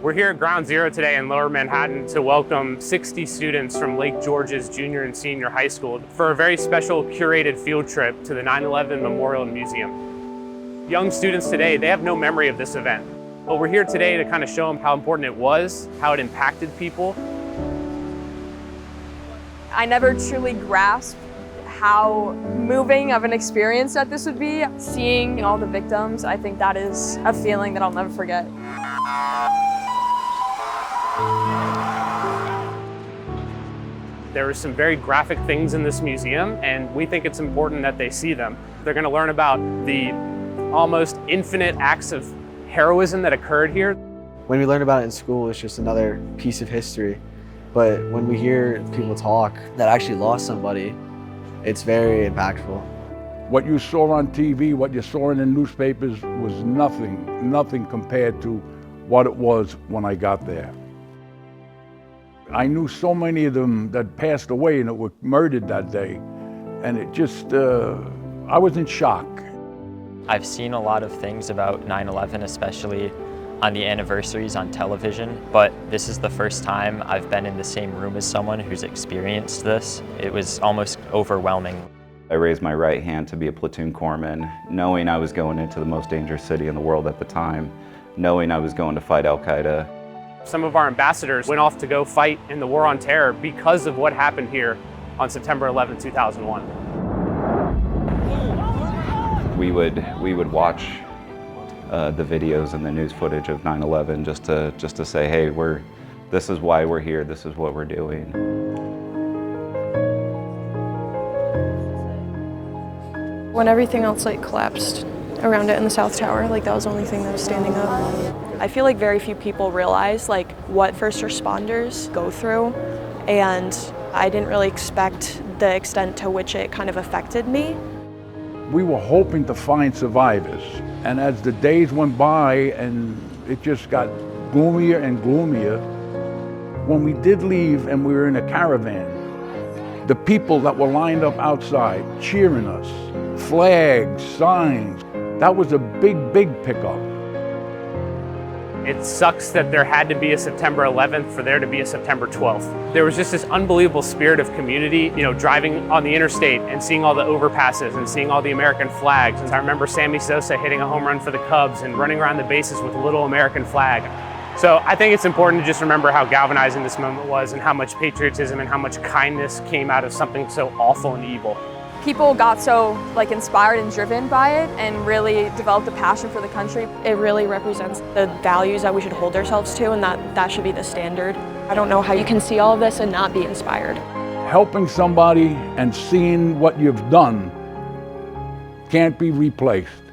We're here at Ground Zero today in Lower Manhattan to welcome 60 students from Lake George's junior and senior high school for a very special curated field trip to the 9/11 Memorial and Museum. Young students today, they have no memory of this event, but we're here today to kind of show them how important it was, how it impacted people. I never truly grasped how moving of an experience that this would be. Seeing all the victims, I think that is a feeling that I'll never forget. There are some very graphic things in this museum, and we think it's important that they see them. They're going to learn about the almost infinite acts of heroism that occurred here. When we learn about it in school, it's just another piece of history. But when we hear people talk that actually lost somebody, it's very impactful. What you saw on TV, what you saw in the newspapers was nothing compared to what it was when I got there. I knew so many of them that passed away and that were murdered that day, and it just, I was in shock. I've seen a lot of things about 9/11, especially on the anniversaries on television, but this is the first time I've been in the same room as someone who's experienced this. It was almost overwhelming. I raised my right hand to be a platoon corpsman, knowing I was going into the most dangerous city in the world at the time, knowing I was going to fight Al-Qaeda. Some of our ambassadors went off to go fight in the War on Terror because of what happened here on September 11, 2001. We would watch the videos and the news footage of 9/11 just to say, hey, this is why we're here, this is what we're doing. When everything else collapsed around it in the South Tower, that was the only thing that was standing up. I feel like very few people realize what first responders go through, and I didn't really expect the extent to which it kind of affected me. We were hoping to find survivors, and as the days went by and it just got gloomier and gloomier, when we did leave and we were in a caravan, the people that were lined up outside cheering us, flags, signs, that was a big pickup. It sucks that there had to be a September 11th for there to be a September 12th. There was just this unbelievable spirit of community, driving on the interstate and seeing all the overpasses and seeing all the American flags. And I remember Sammy Sosa hitting a home run for the Cubs and running around the bases with a little American flag. So I think it's important to just remember how galvanizing this moment was and how much patriotism and how much kindness came out of something so awful and evil. People got so inspired and driven by it and really developed a passion for the country. It really represents the values that we should hold ourselves to, and that should be the standard. I don't know how you can see all of this and not be inspired. Helping somebody and seeing what you've done can't be replaced.